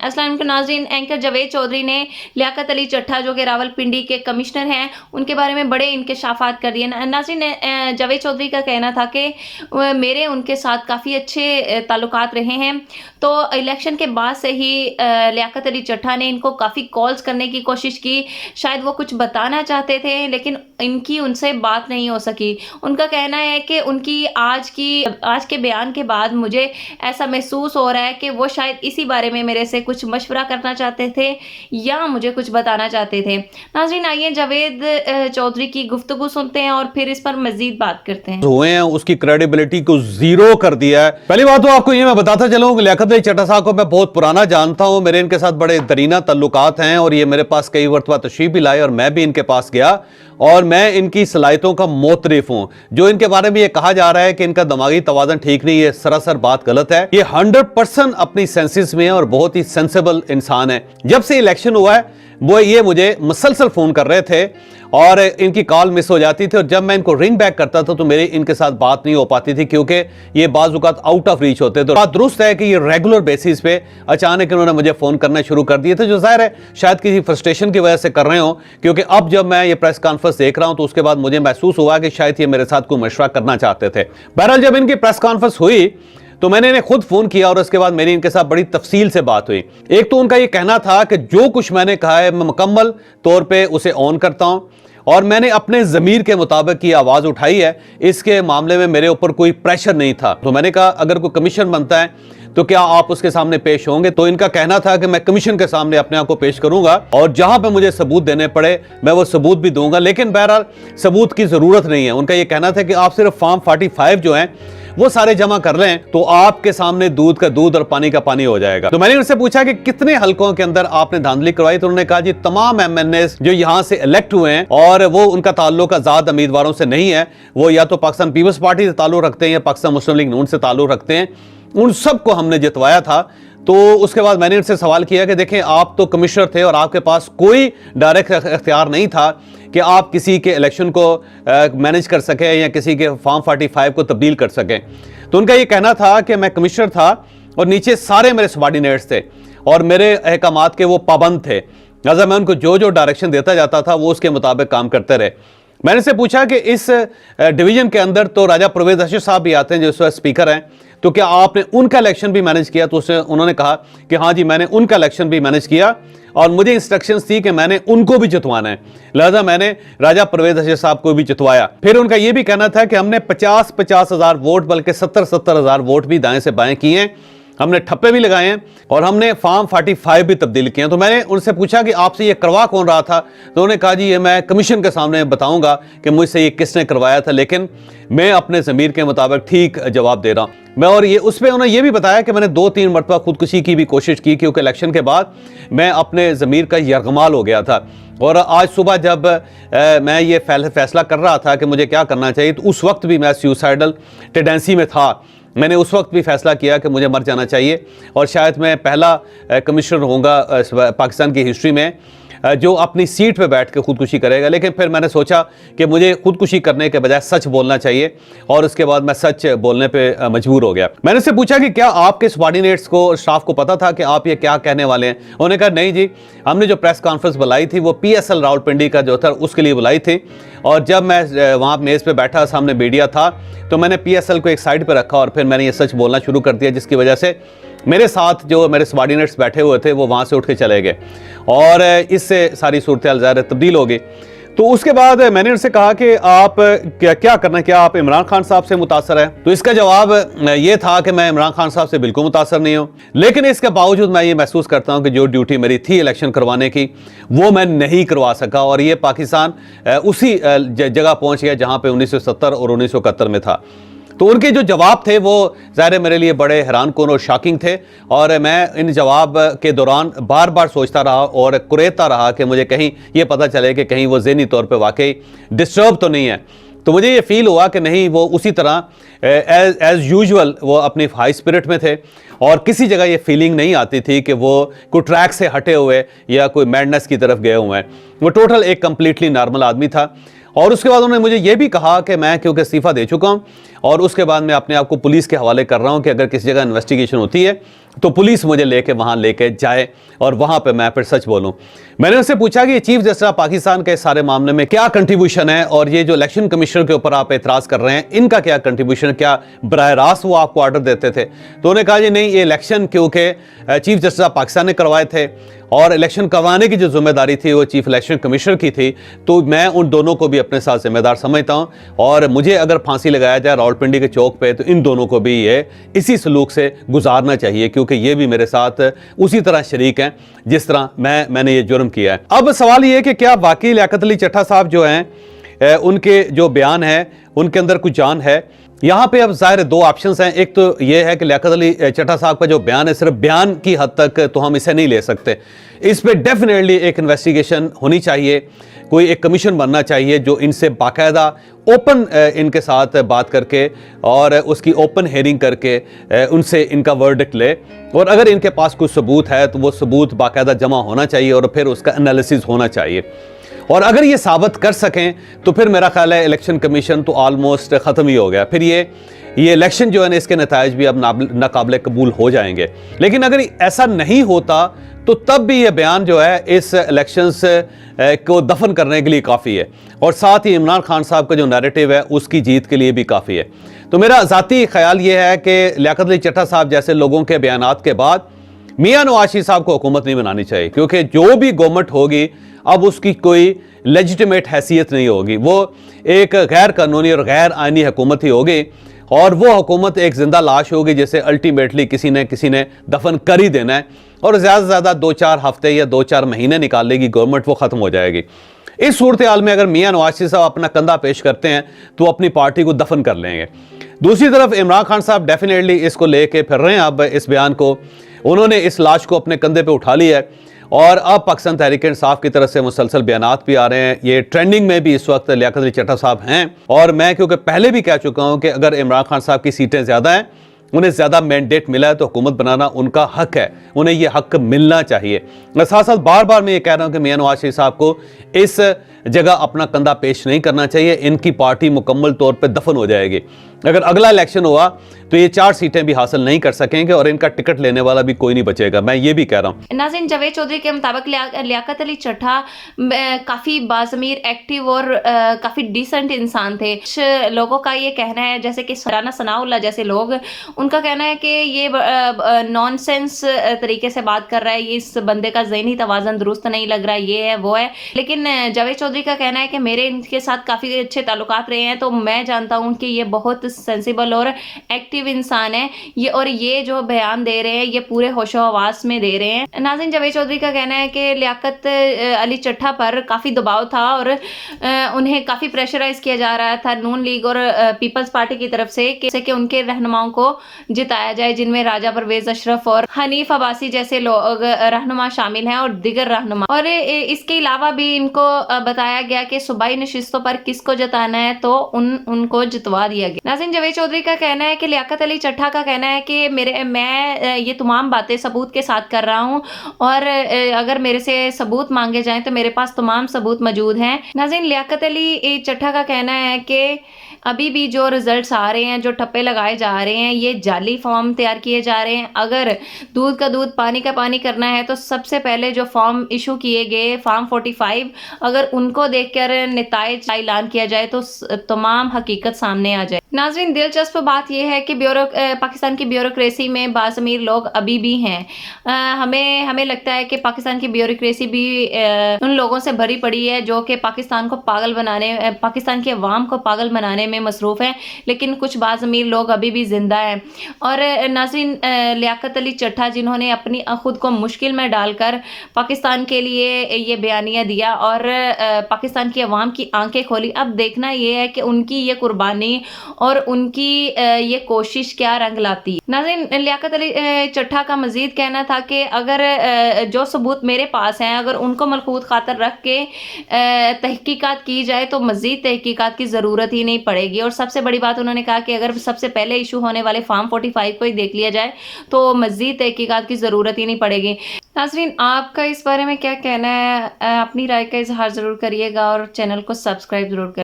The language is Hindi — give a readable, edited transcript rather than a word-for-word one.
अस्सलाम वालेकुम नाज़रीन, एंकर जावेद चौधरी ने लियाकत अली चट्ठा जो कि रावलपिंडी के कमिश्नर हैं उनके बारे में बड़े इंकशाफात कर दिए। नाज़रीन, जावेद चौधरी का कहना था कि मेरे उनके साथ काफ़ी अच्छे ताल्लुकात रहे हैं। तो इलेक्शन के बाद से ही लियाकत अली चट्ठा ने इनको काफ़ी कॉल्स करने की कोशिश की। शायद वो कुछ बताना चाहते थे लेकिन इनकी उनसे बात नहीं हो सकी। उनका कहना है कि उनकी आज के बयान के बाद मुझे ऐसा महसूस हो रहा है कि वो शायद इसी बारे में मेरे से कुछ मशवरा करना चाहते थे या मुझे कुछ बताना चाहते थे। नाज़रीन, आइए जावेद चौधरी की गुफ्तगू सुनते हैं और फिर इस पर मजीद बात करते हैं। हुए हैं उसकी क्रेडिबिलिटी को जीरो कर दिया है। पहली बात तो आपको ये मैं बताता चलूं कि लियाकत अली चट्ठा साहब को मैं बहुत पुराना जानता हूं, मेरे इनके साथ बड़े दरीना तल्लुकात हैं और ये मेरे पास कई मरतबा तशरीफ भी लाए और मैं भी इनके पास गया और मैं इनकी सलाहियतों का मोतरिफ हूं। जो इनके बारे में ये कहा जा रहा है कि इनका दिमागी तवाज़ुन ठीक नहीं है, सरासर बात गलत है। ये 100% अपनी सेंसेस में है और बहुत ही सेंसिबल इंसान है। जब से इलेक्शन हुआ है वो ये मुझे मुसलसल फोन कर रहे थे और इनकी कॉल मिस हो जाती थी और जब मैं इनको रिंग बैक करता था तो मेरी इनके साथ बात नहीं हो पाती थी क्योंकि ये बाज़ औक़ात आउट ऑफ रीच होते। तो बात दुरुस्त है कि ये रेगुलर बेसिस पे अचानक इन्होंने मुझे फ़ोन करना शुरू कर दिए थे, जो ज़ाहिर है शायद किसी फ्रस्ट्रेशन की वजह से कर रहे हो, क्योंकि अब जब मैं ये प्रेस कॉन्फ्रेंस देख रहा हूं तो उसके बाद मुझे महसूस हुआ कि शायद ये मेरे साथ कोई मशवरा करना चाहते थे। बहरहाल जब इनकी प्रेस कॉन्फ्रेंस हुई तो मैंने इन्हें खुद फोन किया और उसके बाद मेरी इनके साथ बड़ी तफसील से बात हुई। एक तो उनका ये कहना था कि जो कुछ मैंने कहा है मैं मुकम्मल तौर पे उसे ऑन करता हूं और मैंने अपने ज़मीर के मुताबिक ये आवाज़ उठाई है, इसके मामले में मेरे ऊपर कोई प्रेशर नहीं था। तो मैंने कहा अगर कोई कमीशन बनता है तो क्या आप उसके सामने पेश होंगे? तो इनका कहना था कि मैं कमीशन के सामने अपने आप को पेश करूंगा और जहां पे मुझे सबूत देने पड़े मैं वो सबूत भी दूंगा, लेकिन बहरहाल सबूत की जरूरत नहीं है। उनका ये कहना था कि आप सिर्फ फॉर्म 45 जो है वो सारे जमा कर लें तो आपके सामने दूध का दूध और पानी का पानी हो जाएगा। तो मैंने उनसे पूछा कि कितने हलकों के अंदर आपने धांधली करवाई? तो उन्होंने कहा जी तमाम MNA जो यहां से इलेक्ट हुए हैं और वो उनका ताल्लुक आजाद उम्मीदवारों से नहीं है, वो या तो पाकिस्तान पीपल्स पार्टी से ताल्लुक रखते हैं या पाकिस्तान मुस्लिम लीग नून से ताल्लुक रखते हैं, उन सबको हमने जितवाया था। तो उसके बाद मैंने उनसे सवाल किया कि देखें आप तो कमिश्नर थे और आपके पास कोई डायरेक्ट इख्तियार नहीं था कि आप किसी के इलेक्शन को मैनेज कर सकें या किसी के फॉर्म 45 को तब्दील कर सकें। तो उनका ये कहना था कि मैं कमिश्नर था और नीचे सारे मेरे सबॉर्डिनेट्स थे और मेरे अहकामात के वो पाबंद थे, लिहाजा मैं उनको जो जो डायरेक्शन देता जाता था वो उसके मुताबिक काम करते रहे। मैंने उनसे पूछा कि इस डिवीजन के अंदर तो राजा परवेज अशरफ साहब भी आते हैं जो इस वक्त स्पीकर हैं, तो क्या आपने उनका इलेक्शन भी मैनेज किया? तो उन्होंने कहा कि हाँ जी मैंने उनका इलेक्शन भी मैनेज किया और मुझे इंस्ट्रक्शंस थी कि मैंने उनको भी जितवाना है, लिहाजा मैंने राजा परवेज अशरफ साहब को भी जितवाया। फिर उनका यह भी कहना था कि हमने 50-50 हज़ार वोट बल्कि 70-70 हज़ार वोट भी दाएं से बाएं किए हैं, हमने ठप्पे भी लगाए हैं और हमने फॉर्म 45 भी तब्दील किए हैं। तो मैंने उनसे पूछा कि आपसे ये करवा कौन रहा था? तो उन्होंने कहा जी ये मैं कमीशन के सामने बताऊंगा कि मुझसे ये किसने करवाया था, लेकिन मैं अपने ज़मीर के मुताबिक ठीक जवाब दे रहा हूँ मैं। और ये उस पर उन्होंने ये भी बताया कि मैंने 2-3 मरतबा खुदकुशी की भी कोशिश की क्योंकि इलेक्शन के बाद मैं अपने ज़मीर का यरगमाल हो गया था। और आज सुबह जब मैं ये फैसला कर रहा था कि मुझे क्या करना चाहिए तो उस वक्त भी मैं सुसाइडल टेंडेंसी में था। मैंने उस वक्त भी फैसला किया कि मुझे मर जाना चाहिए और शायद मैं पहला कमिश्नर होऊंगा पाकिस्तान की हिस्ट्री में जो अपनी सीट पे बैठ के खुदकुशी करेगा। लेकिन फिर मैंने सोचा कि मुझे खुदकुशी करने के बजाय सच बोलना चाहिए और उसके बाद मैं सच बोलने पे मजबूर हो गया। मैंने उससे पूछा कि क्या आपके सबॉर्डिनेट्स को स्टाफ को पता था कि आप ये क्या कहने वाले हैं? उन्होंने कहा नहीं जी, हमने जो प्रेस कॉन्फ्रेंस बुलाई थी वो PSL रावलपिंडी का जो था उसके लिए बुलाई थी और जब मैं वहाँ मेज़ पे बैठा सामने मीडिया था तो मैंने PSL को एक साइड पर रखा और फिर मैंने ये सच बोलना शुरू कर दिया, जिसकी वजह से मेरे साथ जो मेरे सबॉर्डिनेट्स बैठे हुए थे वो वहाँ से उठ के चले गए और इससे सारी सूरत-ए-हाल ज़ाहिर तब्दील हो गई। तो उसके बाद मैंने उनसे कहा कि आप क्या करना, क्या आप इमरान खान साहब से मुतासर है? तो इसका जवाब ये था कि मैं इमरान खान साहब से बिल्कुल मुतासर नहीं हूँ, लेकिन इसके बावजूद मैं ये महसूस करता हूँ कि जो ड्यूटी मेरी थी इलेक्शन करवाने की वो मैं नहीं करवा सका और ये पाकिस्तान उसी जगह पहुँच गया जहाँ पर 1970 और 1971 में था। तो उनके जो जवाब थे वो ज़ाहिर मेरे लिए बड़े हैरानकुन और शॉकिंग थे और मैं इन जवाब के दौरान बार बार सोचता रहा और कुरेदता रहा कि मुझे कहीं ये पता चले कि कहीं वो ज़हनी तौर पे वाकई डिस्टर्ब तो नहीं है। तो मुझे ये फील हुआ कि नहीं, वो उसी तरह एज़ यूजुअल वो अपनी हाई स्पिरिट में थे और किसी जगह ये फीलिंग नहीं आती थी कि वो कोई ट्रैक से हटे हुए या कोई मैडनेस की तरफ गए हुए हैं। वो टोटल एक कम्प्लीटली नॉर्मल आदमी था। और उसके बाद उन्होंने मुझे ये भी कहा कि मैं क्योंकि इस्तीफ़ा दे चुका हूँ और उसके बाद मैं अपने आप को पुलिस के हवाले कर रहा हूँ कि अगर किसी जगह इन्वेस्टिगेशन होती है तो पुलिस मुझे लेके जाए और वहां पे मैं फिर सच बोलूं। मैंने उससे पूछा कि चीफ जस्टिस ऑफ पाकिस्तान के सारे मामले में क्या कंट्रीब्यूशन है, और ये जो इलेक्शन कमिश्नर के ऊपर आप एतराज कर रहे हैं, इनका क्या कंट्रीब्यूशन, क्या बराह रास्त वो आपको ऑर्डर देते थे? तो उन्होंने कहा जी नहीं, ये इलेक्शन क्योंकि चीफ जस्टिस ऑफ पाकिस्तान ने करवाए थे और इलेक्शन करवाने की जो जिम्मेदारी थी वो चीफ इलेक्शन कमिश्नर की थी, तो मैं उन दोनों को भी अपने साथ जिम्मेदार समझता हूं, और मुझे अगर फांसी लगाया जाए रावलपिंडी के चौक पे तो इन दोनों को भी ये इसी सलूक से गुजारना चाहिए, क्योंकि ये भी मेरे साथ उसी तरह शरीक हैं जिस तरह मैंने ये जुर्म किया है। अब सवाल ये है कि क्या वाकई लियाकत अली चट्टा साहब जो हैं उनके जो बयान है उनके अंदर कुछ जान है? यहां पे अब जाहिर दो ऑप्शंस हैं। एक तो ये है कि लियाकत अली चट्टा साहब का जो बयान है सिर्फ बयान की हद तक तो हम इसे नहीं ले सकते, इस पे डेफिनेटली एक इन्वेस्टिगेशन होनी चाहिए, कोई एक कमीशन बनना चाहिए जो इनसे बाकायदा ओपन इनके साथ बात करके और उसकी ओपन हेयरिंग करके उनसे इनका वर्डिक्ट ले, और अगर इनके पास कुछ सबूत है तो वो सबूत बाकायदा जमा होना चाहिए और फिर उसका एनालिसिस होना चाहिए। और अगर ये साबित कर सकें तो फिर मेरा ख्याल है इलेक्शन कमीशन तो ऑलमोस्ट ख़त्म ही हो गया, फिर ये इलेक्शन जो है ना इसके नताइज भी अब नाकाबिले कबूल हो जाएंगे। लेकिन अगर ऐसा नहीं होता तो तब भी ये बयान जो है इस इलेक्शंस को दफन करने के लिए काफ़ी है, और साथ ही इमरान खान साहब का जो नैरेटिव है उसकी जीत के लिए भी काफ़ी है। तो मेरा ज़ाती ख्याल ये है कि लियाकत अली चट्टा साहब जैसे लोगों के बयानात के बाद मियां नवाज शरीफ साहब को हुकूमत नहीं बनानी चाहिए, क्योंकि जो भी गवर्नमेंट होगी अब उसकी कोई लेजिटिमेट हैसियत नहीं होगी, वो एक गैर कानूनी और गैर आईनी हुकूमत ही होगी, और वो हुकूमत एक जिंदा लाश होगी जिसे अल्टीमेटली किसी ने दफन कर ही देना है, और ज़्यादा से ज़्यादा 2-4 हफ्ते या 2-4 महीने निकाल लेगी गवर्नमेंट, वो ख़त्म हो जाएगी। इस सूरत हाल में अगर मियां नवाज शरीफ साहब अपना कंधा पेश करते हैं तो अपनी पार्टी को दफन कर लेंगे। दूसरी तरफ इमरान खान साहब डेफिनेटली इसको लेके फिर रहे हैं, अब इस बयान को उन्होंने इस लाश को अपने कंधे पे उठा लिया है, और अब पाकिस्तान तहरीक इंसाफ की तरफ से मुसलसल बयानात भी आ रहे हैं। ये ट्रेंडिंग में भी इस वक्त लियाकत अली चट्टा साहब हैं, और मैं क्योंकि पहले भी कह चुका हूं कि अगर इमरान खान साहब की सीटें ज़्यादा हैं, उन्हें ज़्यादा मैंडेट मिला है तो हुकूमत बनाना उनका हक है, उन्हें यह हक मिलना चाहिए। साथ साथ बार बार मैं ये कह रहा हूं कि मियां नवाज शरीफ साहब को इस जगह अपना कंधा पेश नहीं करना चाहिए, इनकी पार्टी मुकम्मल तौर पर दफन हो जाएगी। अगर अगला इलेक्शन हुआ तो ये 4 सीटें भी हासिल नहीं कर सकेंगे और इनका टिकट लेने वाला भी कोई नहीं बचेगा, मैं ये भी कह रहा हूँ। नाज़रीन, जावेद चौधरी के मुताबिक लियाकत अली चट्टा काफ़ी बाज़मीर, एक्टिव और काफ़ी डिसेंट इंसान थे। कुछ लोगों का ये कहना है, जैसे कि राना सनाउल्लाह जैसे लोग, उनका कहना है कि ये नॉनसेंस तरीके से बात कर रहा है, ये इस बंदे का ज़हनी तवाज़न दुरुस्त नहीं लग रहा है, ये है वो है। लेकिन जावेद चौधरी का कहना है कि मेरे इनके साथ काफ़ी अच्छे ताल्लुकात रहे हैं, तो मैं जानता हूँ कि ये बहुत सेंसिबल और एक्टिव इंसान है ये, और ये जो बयान दे रहे हैं ये पूरे होशो हवास में दे रहे हैं। नाज़रीन, जावेद चौधरी का कहना है कि लियाकत अली चट्टा पर काफ़ी दबाव था और उन्हें काफ़ी प्रेशराइज किया जा रहा था नून लीग और पीपल्स पार्टी की तरफ से कि उनके रहनुमाओं को जिताया जाए, जिनमें राजा परवेज अशरफ और हनीफ अब्बासी जैसे लोग रहनुमा शामिल हैं और दिगर रहनुमा। और इसके अलावा भी इनको बताया गया कि सूबाई नशिस्तों पर किसको जिताना है तो उनको जितवा दिया गया। नाज़रीन, जावेद चौधरी का कहना है कि लियाकत अली चट्टा का कहना है कि मैं ये तमाम बातें सबूत के साथ कर रहा हूँ, और अगर मेरे से सबूत मांगे जाएं तो मेरे पास तमाम सबूत मौजूद हैं। नाज़रीन, लियाकत अली चट्टा का कहना है कि अभी भी जो रिजल्ट्स आ रहे हैं, जो ठप्पे लगाए जा रहे हैं, ये जाली फॉर्म तैयार किए जा रहे हैं। अगर दूध का दूध पानी का पानी करना है तो सबसे पहले जो फॉर्म इशू किए गए फॉर्म 45, अगर उनको देखकर नताइज का ऐलान किया जाए तो तमाम हकीकत सामने आ जाए। नाज़रीन, दिलचस्प बात यह है कि पाकिस्तान की ब्यूरोक्रेसी में बाज़मीर लोग अभी भी हैं। हमें लगता है कि पाकिस्तान की ब्यूरोक्रेसी भी उन लोगों से भरी पड़ी है जो कि पाकिस्तान की अवाम को पागल बनाने में मसरूफ़ है, लेकिन कुछ बाज़मीर लोग अभी भी जिंदा हैं। और नाज़रीन, लियाकत अली चट्टा जिन्होंने अपनी खुद को मुश्किल में डालकर पाकिस्तान के लिए ये बयानिया दिया और पाकिस्तान की अवाम की आंखें खोली, अब देखना ये है कि उनकी ये कुर्बानी और उनकी ये कोशिश क्या रंग लाती है। नाज़रीन, लियाकत अली चट्टा का मजीद कहना था कि अगर जो सबूत मेरे पास हैं अगर उनको मलकूत खातर रख के तहकीकात की जाए तो मजीद तहकीकात की ज़रूरत ही नहीं पड़ेगी। और सबसे बड़ी बात उन्होंने कहा कि अगर सबसे पहले इशू होने वाले फॉर्म 45 को ही देख लिया जाए तो मजीद तहकीकात की ज़रूरत ही नहीं पड़ेगी। नाज़रीन, आपका इस बारे में क्या कहना है? अपनी राय का इजहार ज़रूर करिएगा और चैनल को सब्सक्राइब ज़रूर करिए।